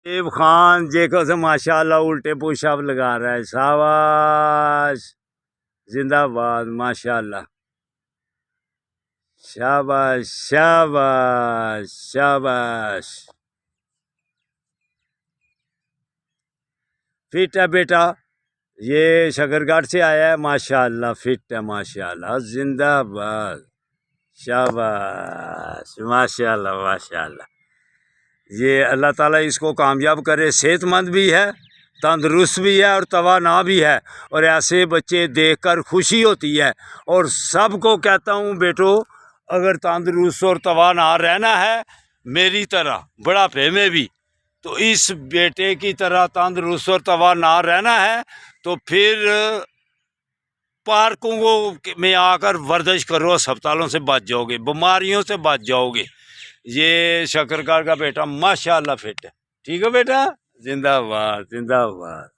एब खान देखो से माशाल्लाह उल्टे पुशअप लगा रहा है। शाबाश, जिंदाबाद, माशाल्लाह, शाबाश शाबाश शाबाश। फिट है बेटा, ये शकरगढ़ से आया है, माशाल्लाह फिट है, माशाल्लाह, जिंदाबाद, शाबाश, माशाल्लाह माशाल्लाह। ये अल्लाह ताला इसको कामयाब करे, सेहतमंद भी है, तंदुरुस्त भी है और तवाना भी है। और ऐसे बच्चे देखकर खुशी होती है। और सबको कहता हूँ बेटो, अगर तंदुरुस्त और तवाना रहना है मेरी तरह बुढ़ापे में भी, तो इस बेटे की तरह तंदुरुस्त और तवाना रहना है तो फिर पार्कों में आकर वर्जिश करो, अस्पतालों से बच जाओगे, बीमारियों से बच जाओगे। ये शकरगढ़ का बेटा माशाल्लाह फिट है। ठीक है बेटा, जिंदाबाद जिंदाबाद।